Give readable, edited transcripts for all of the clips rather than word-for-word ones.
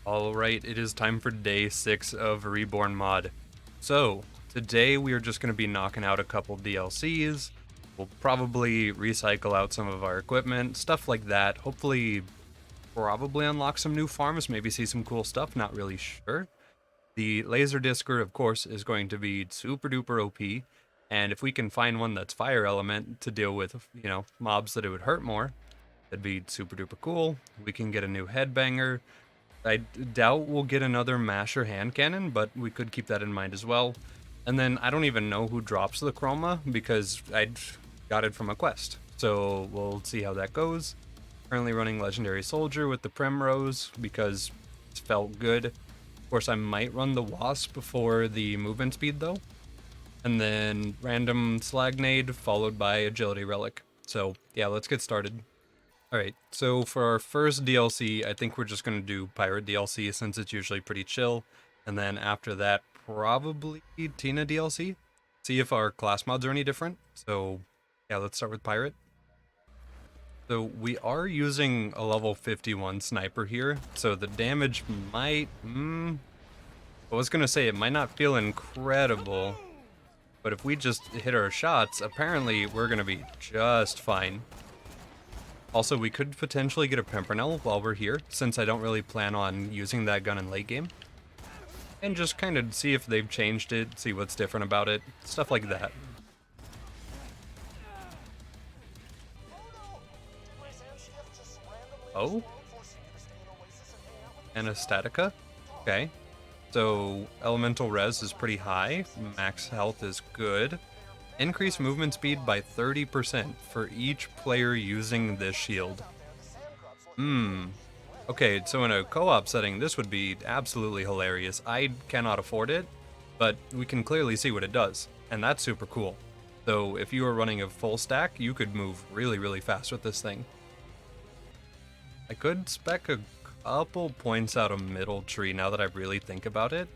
Alright, it is time for day 6 of Reborn Mod. So, today we are just going to be knocking out a couple DLCs. We'll probably recycle out some of our equipment, stuff like that. Hopefully, probably unlock some new farms, maybe see some cool stuff, not really sure. The Laser Discer, of course, is going to be super duper OP. And if we can find one that's fire element to deal with, mobs that it would hurt more, that'd be super duper cool. We can get a new headbanger. I doubt we'll get another masher hand cannon, but we could keep that in mind as well. And then I don't even know who drops the Chroma because I got it from a quest. So we'll see how that goes. Currently running Legendary Soldier with the Primrose because it felt good. Of course, I might run the Wasp for the movement speed though. And then random Slagnade followed by Agility Relic. So yeah, let's get started. Alright, so for our first DLC, I think we're just going to do Pirate DLC since it's usually pretty chill. And then after that, probably Tina DLC. See if our class mods are any different. So yeah, let's start with Pirate. So we are using a level 51 sniper here, so the damage might... I was going to say it might not feel incredible, but if we just hit our shots, apparently we're going to be just fine. Also, we could potentially get a Pimpernel while we're here, since I don't really plan on using that gun in late game. And just kind of see if they've changed it, see what's different about it, stuff like that. Oh? Anastatica? Okay. So, elemental res is pretty high, max health is good. Increase movement speed by 30% for each player using this shield. Okay, so in a co-op setting, this would be absolutely hilarious. I cannot afford it, but we can clearly see what it does, and that's super cool. So if you were running a full stack, you could move really, really fast with this thing. I could spec a couple points out of middle tree now that I really think about it,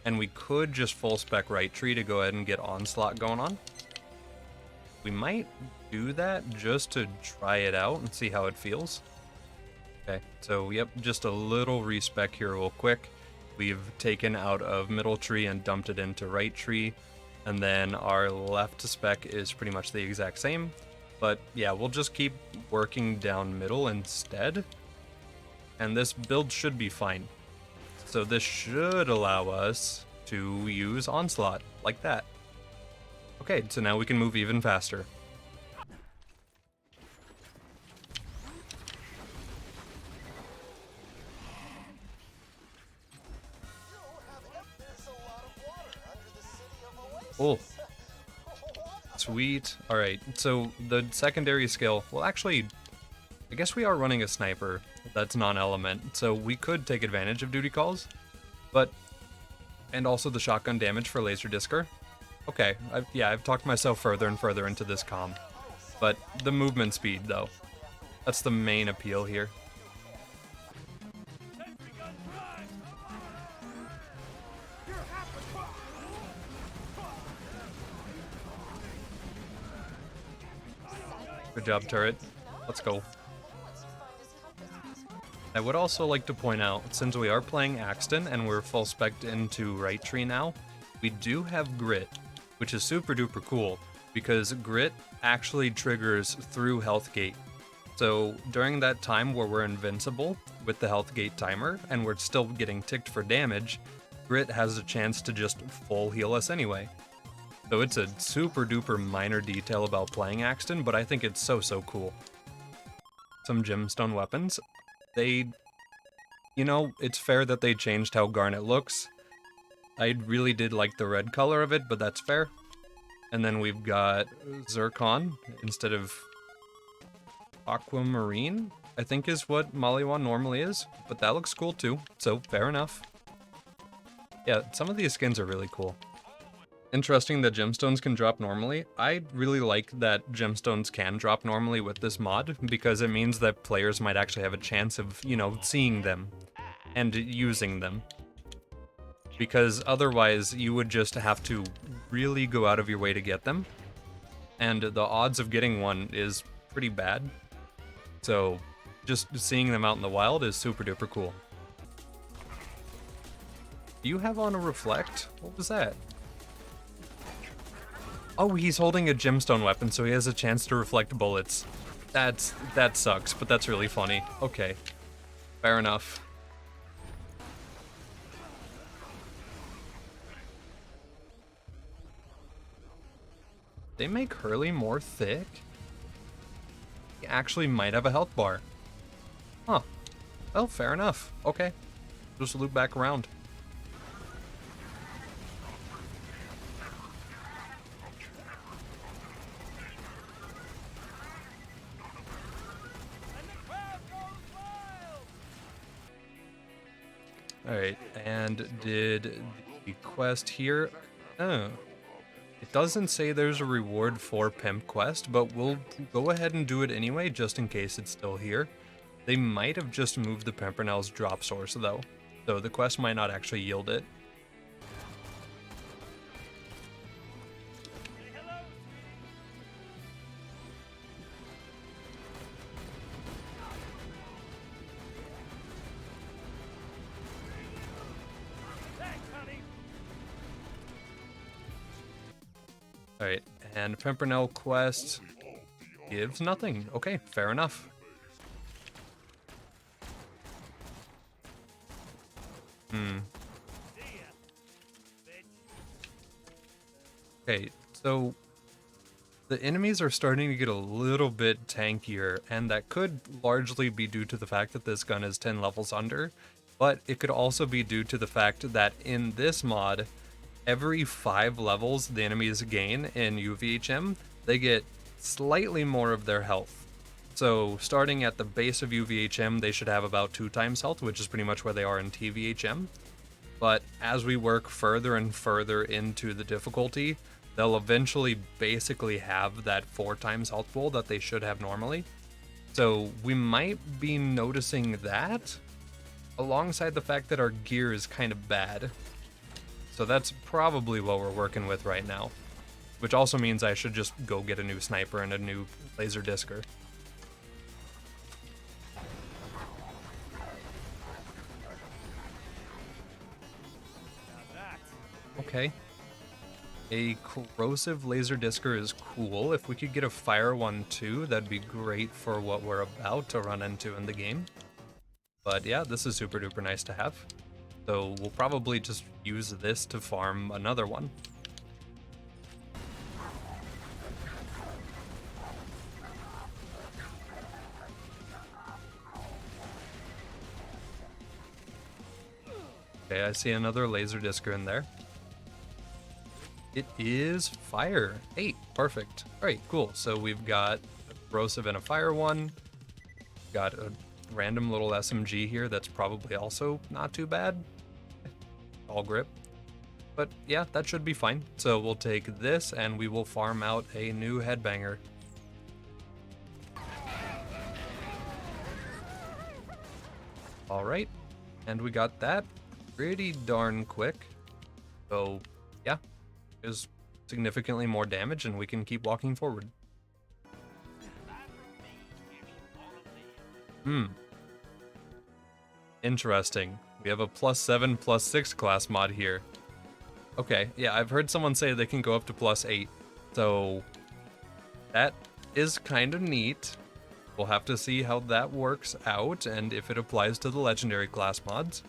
and we could just full spec right tree to go ahead and get onslaught going on. We might do that just to try it out and see how it feels. Okay, so yep, just a little respec here real quick. We've taken out of middle tree and dumped it into right tree, and then our left spec is pretty much the exact same. But yeah, we'll just keep working down middle instead, and this build should be fine. So this should allow us to use onslaught like that. Okay, so now we can move even faster. Oh, sweet. Alright, so the secondary skill, well actually, I guess we are running a sniper that's non-element, so we could take advantage of duty calls, but, and also the shotgun damage for Laser Discer. Okay, I've talked myself further and further into this comm. But the movement speed, though. That's the main appeal here. Good job, turret. Let's go. I would also like to point out, since we are playing Axton and we're full spec'd into right tree now, we do have Grit, which is super duper cool, because Grit actually triggers through Health Gate. So during that time where we're invincible with the Health Gate timer, and we're still getting ticked for damage, Grit has a chance to just full heal us anyway. So it's a super duper minor detail about playing Axton, but I think it's so cool. Some gemstone weapons. It's fair that they changed how Garnet looks. I really did like the red color of it, but that's fair. And then we've got Zircon instead of Aquamarine, I think is what Maliwan normally is, but that looks cool too, so fair enough. Yeah, some of these skins are really cool. Interesting that gemstones can drop normally. I really like that gemstones can drop normally with this mod, because it means that players might actually have a chance of, seeing them and using them. Because otherwise you would just have to really go out of your way to get them, and the odds of getting one is pretty bad. So just seeing them out in the wild is super duper cool. Do you have on a reflect? What was that? Oh, he's holding a gemstone weapon, so he has a chance to reflect bullets. That sucks, but that's really funny. Okay. Fair enough. They make Hurley more thick? He actually might have a health bar. Huh. Well, fair enough. Okay. Just loop back around. Alright, and did the quest here... Oh. It doesn't say there's a reward for Pimp Quest, but we'll go ahead and do it anyway, just in case it's still here. They might have just moved the Pimpernel's drop source, though, so the quest might not actually yield it. Alright, and Pimpernel Quest gives nothing. Okay, fair enough. Okay, so the enemies are starting to get a little bit tankier, and that could largely be due to the fact that this gun is 10 levels under, but it could also be due to the fact that in this mod, every 5 levels the enemies gain in UVHM, they get slightly more of their health. So starting at the base of UVHM, they should have about 2 times health, which is pretty much where they are in TVHM. But as we work further and further into the difficulty, they'll eventually basically have that 4 times health pool that they should have normally. So we might be noticing that, alongside the fact that our gear is kind of bad. So that's probably what we're working with right now. Which also means I should just go get a new sniper and a new laser discer. Okay. A corrosive laser discer is cool. If we could get a fire one too, that'd be great for what we're about to run into in the game. But yeah, this is super duper nice to have. So we'll probably just use this to farm another one. Okay, I see another laser discer in there. It is fire. 8, perfect. Alright, cool. So we've got a Brosive and a fire one. Got a random little SMG here that's probably also not too bad. All grip. But yeah, that should be fine. So we'll take this and we will farm out a new headbanger. Alright, and we got that pretty darn quick. So yeah, is significantly more damage and we can keep walking forward. Interesting. We have a +7, +6 class mod here. Okay, yeah, I've heard someone say they can go up to +8. So that is kind of neat. We'll have to see how that works out and if it applies to the legendary class mods.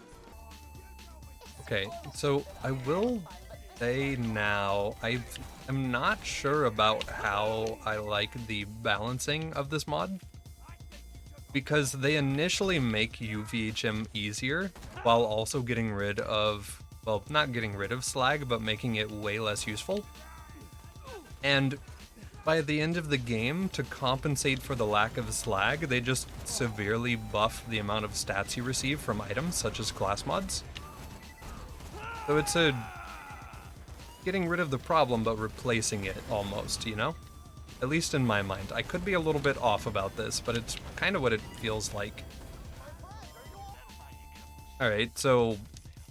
Okay, so I will say now, I'm not sure about how I like the balancing of this mod, because they initially make UVHM easier while also getting rid of, well, not getting rid of slag, but making it way less useful. And by the end of the game, to compensate for the lack of slag, they just severely buff the amount of stats you receive from items such as class mods. So it's a getting rid of the problem but replacing it almost, you know? At least in my mind. I could be a little bit off about this, but it's kind of what it feels like. Alright, so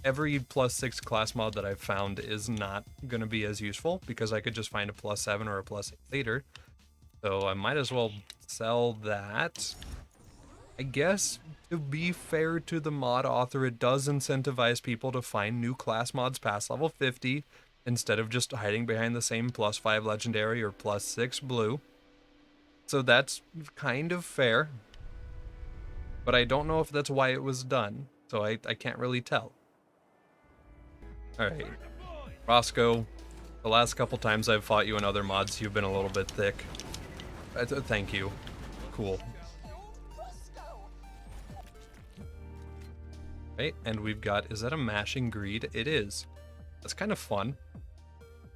every +6 class mod that I've found is not going to be as useful, because I could just find a +7 or a +8 later. So I might as well sell that. I guess, to be fair to the mod author, it does incentivize people to find new class mods past level 50 instead of just hiding behind the same +5 legendary or +6 blue. So that's kind of fair. But I don't know if that's why it was done, so I can't really tell. Alright. Roscoe, the last couple times I've fought you in other mods, you've been a little bit thick. Thank you. Cool. Right, and we've got, is that a mashing greed? It is. That's kind of fun.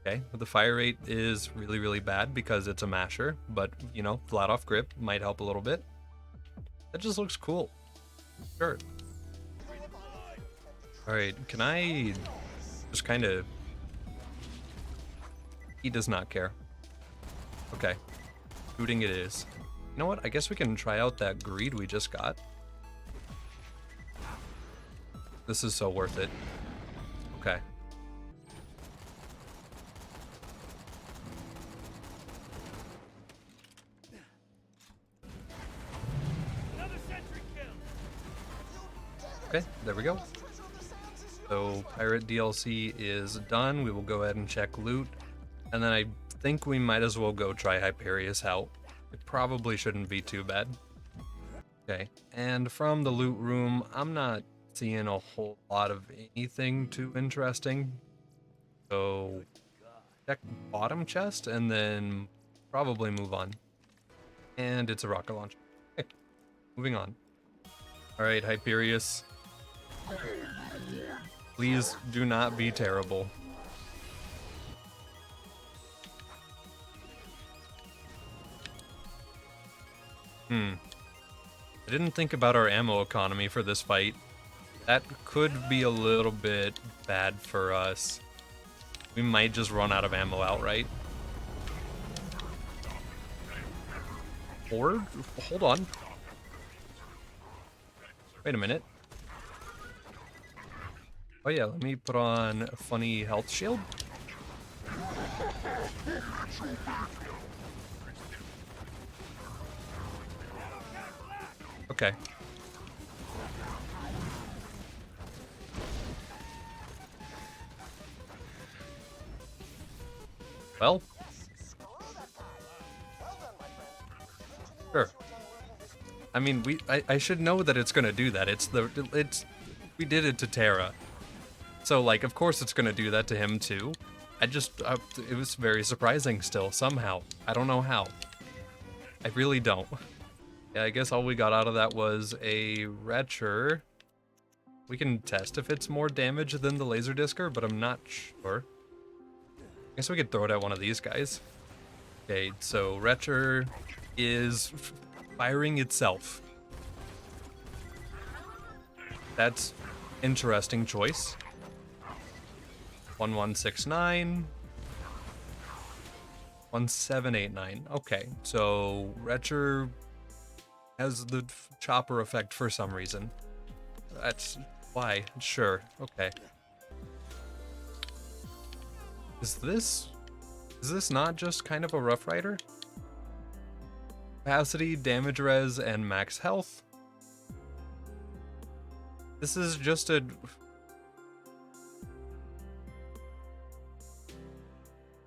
Okay, but the fire rate is really, really bad because it's a masher, but, you know, flat off grip might help a little bit. That just looks cool. Sure. Alright, can I just kind of... He does not care. Okay. Shooting it is. You know what? I guess we can try out that greed we just got. This is so worth it. Okay. Okay, there we go. So pirate DLC is done. We will go ahead and check loot. And then I think we might as well go try Hyperius out. It probably shouldn't be too bad. Okay, and from the loot room, I'm not seeing a whole lot of anything too interesting. So check bottom chest and then probably move on. And it's a rocket launcher. Okay, moving on. Alright, Hyperius. Please do not be terrible. I didn't think about our ammo economy for this fight. That could be a little bit bad for us. We might just run out of ammo outright. Or, hold on. Wait a minute. Oh yeah, let me put on a funny health shield. Okay. Well. Sure. I mean, I should know that it's gonna do that. We did it to Terra. So, like, of course it's gonna do that to him too. It was very surprising still, somehow. I don't know how. I really don't. Yeah, I guess all we got out of that was a Retcher. We can test if it's more damage than the laser discer, but I'm not sure. I guess we could throw it at one of these guys. Okay, so Retcher is firing itself. That's interesting choice. 1169. 1789. Okay, so Retcher has the chopper effect for some reason. That's why. Sure. Okay. Is this not just kind of a Rough Rider? Capacity, damage res, and max health. This is just a...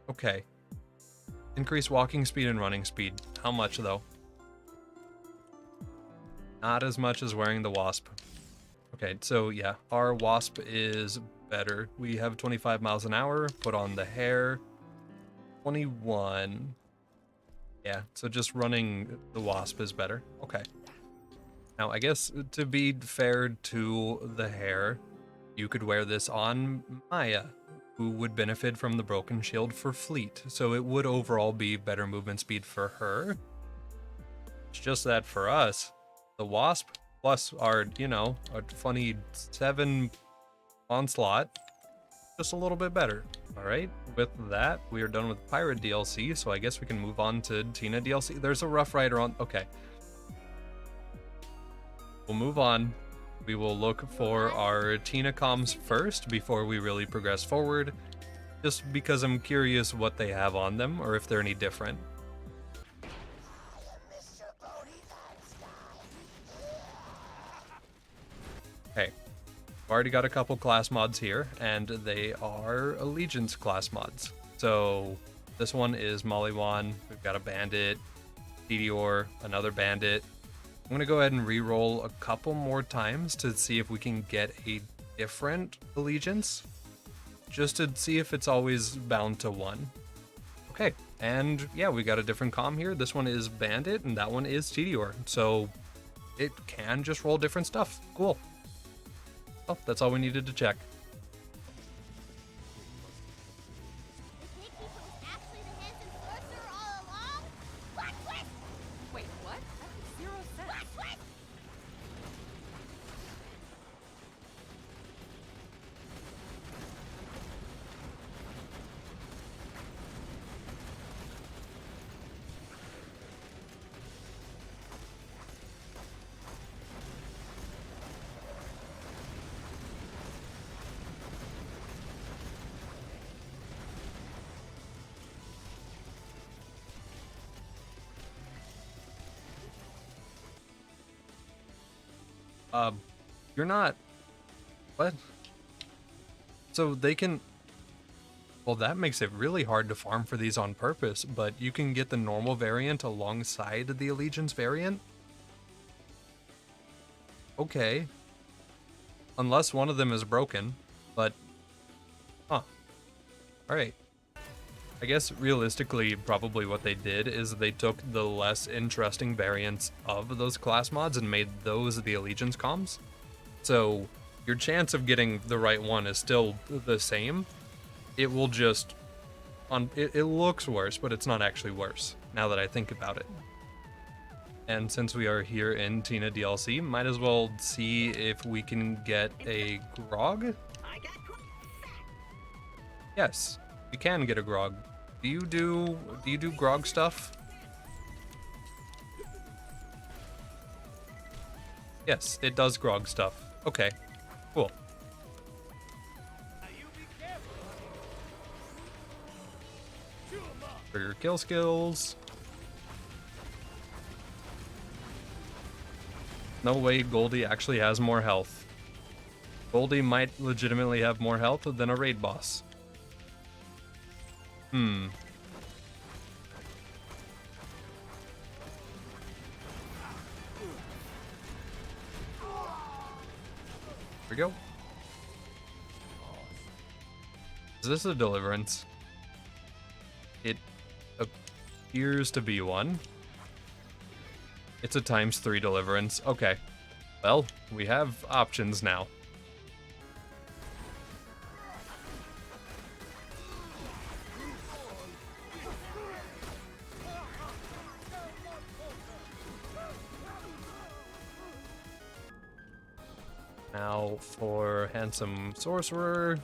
Okay. Increase walking speed and running speed. How much though? Not as much as wearing the Wasp. Okay, so yeah, our Wasp is better. We have 25 miles an hour, put on the hair. 21. Yeah, so just running the Wasp is better. Okay. Now, I guess to be fair to the hair, you could wear this on Maya, who would benefit from the broken shield for fleet. So it would overall be better movement speed for her. It's just that for us, the Wasp plus our, you know, a funny 7 onslaught, just a little bit better. All right, with that, we are done with Pirate DLC, so I guess we can move on to Tina DLC. There's a Rough Rider on, okay. We'll move on. We will look for our Tina comms first before we really progress forward, just because I'm curious what they have on them or if they're any different. Okay, I've already got a couple class mods here, and they are allegiance class mods. So this one is Mollywan, we've got a bandit, Meteor, another bandit. I'm gonna go ahead and re-roll a couple more times to see if we can get a different allegiance, just to see if it's always bound to one. Okay, and yeah, we got a different comm here. This one is bandit, and that one is Meteor. So it can just roll different stuff. Cool. Oh, that's all we needed to check. This Nick Keeper was actually the handsome sorcerer all along? Plot twist! Wait, what? That makes zero sense. Plot twist! You're not... What? So they can... Well, that makes it really hard to farm for these on purpose, but you can get the normal variant alongside the Allegiance variant? Okay. Unless one of them is broken, but... Huh. Alright. I guess realistically, probably what they did is they took the less interesting variants of those class mods and made those the Allegiance comms. So your chance of getting the right one is still the same. It will just... It looks worse, but it's not actually worse, now that I think about it. And since we are here in Tina DLC, might as well see if we can get a Grog? Yes, we can get a Grog. Do you do Grog stuff? Yes, it does Grog stuff. Okay, cool. For your kill skills. No way Goldie actually has more health. Goldie might legitimately have more health than a raid boss. There we go. Is this a Deliverance? It appears to be one. It's a ×3 Deliverance. Okay. Well, we have options now. Now for handsome sorcerer,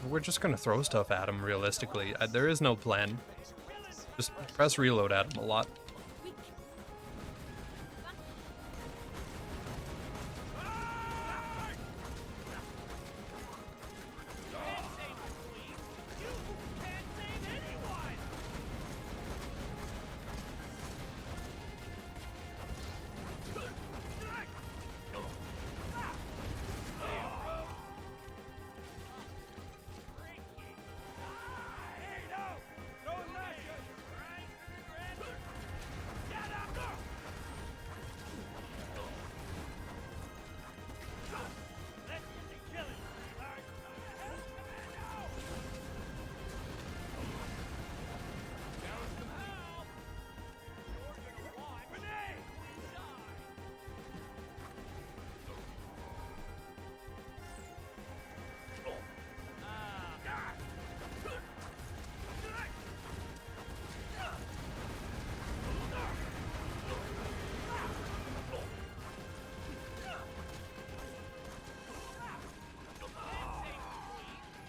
we're just gonna throw stuff at him realistically. There is no plan. Just press reload at him a lot.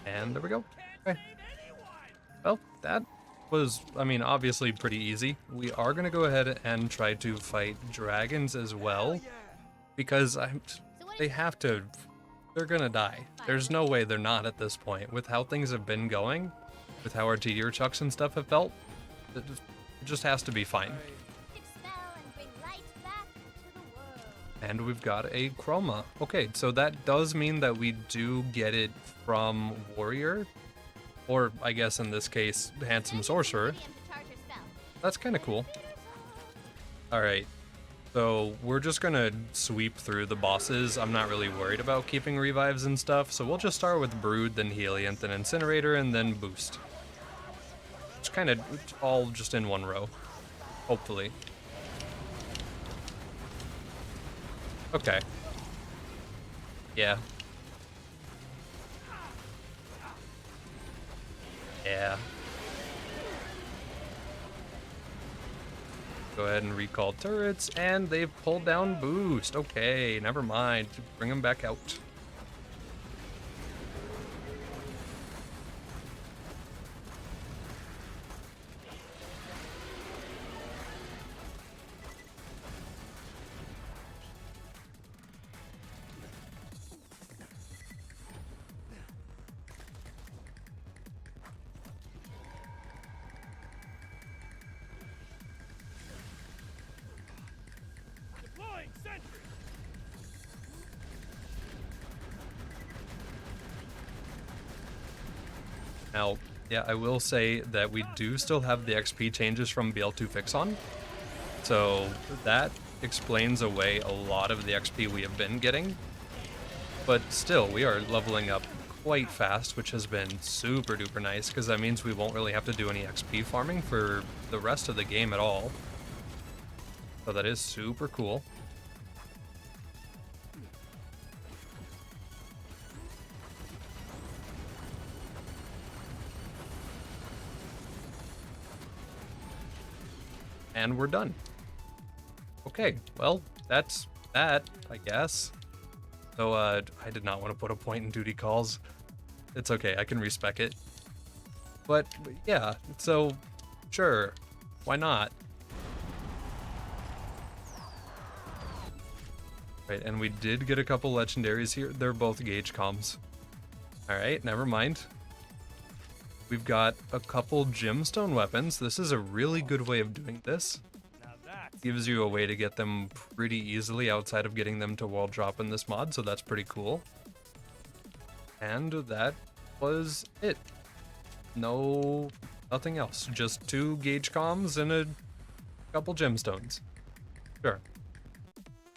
And there we go. Okay. Well, that was, I mean, obviously pretty easy. We are going to go ahead and try to fight dragons as well, because they have to, they're going to die. There's no way they're not at this point. With how things have been going, with how our TDR chucks and stuff have felt, it just has to be fine. Expel and bring light back to the world. And we've got a Chroma. Okay, so that does mean that we do get it from Warrior, or I guess in this case, Handsome Sorcerer. Medium to charge her spell. That's kind of cool. Alright, so we're just gonna sweep through the bosses. I'm not really worried about keeping revives and stuff, so we'll just start with Brood, then Heliant, then Incinerator, and then Boost. It's kind of all just in one row, hopefully. Okay. Yeah. Yeah. Go ahead and recall turrets, and they've pulled down Boost. Okay, never mind. Bring them back out. Deploying sentry. Now, yeah, I will say that we do still have the XP changes from BL2 Fix on. So that explains away a lot of the XP we have been getting. But still, we are leveling up quite fast, which has been super duper nice, because that means we won't really have to do any XP farming for the rest of the game at all. So that is super cool. And we're done. Okay, well, that's that, I guess. So, I did not want to put a point in duty calls. It's okay, I can respec it. But, yeah, so, sure, why not? Right, and we did get a couple legendaries here. They're both gauge comms. Alright, never mind. We've got a couple gemstone weapons. This is a really good way of doing this. Now that's Gives you a way to get them pretty easily outside of getting them to world drop in this mod, so that's pretty cool. And that was it. Nothing else. Just 2 gauge comms and a couple gemstones. Sure.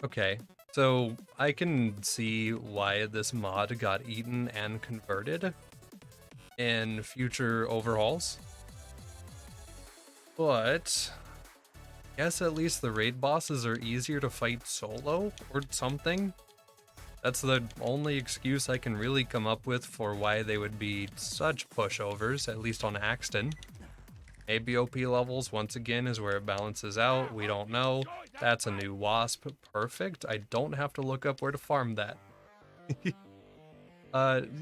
Okay, so I can see why this mod got eaten and converted in future overhauls, but I guess at least the raid bosses are easier to fight solo or something. That's the only excuse I can really come up with for why they would be such pushovers, at least on Axton. Maybe OP levels, once again, is where it balances out. We don't know. That's a new wasp. Perfect. I don't have to look up where to farm that.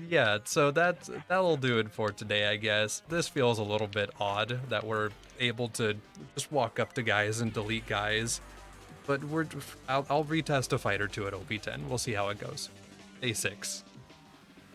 Yeah, so that'll do it for today, I guess. This feels a little bit odd that we're able to just walk up to guys and delete guys, but I'll retest a fight or two at OP10. We'll see how it goes. Day 6.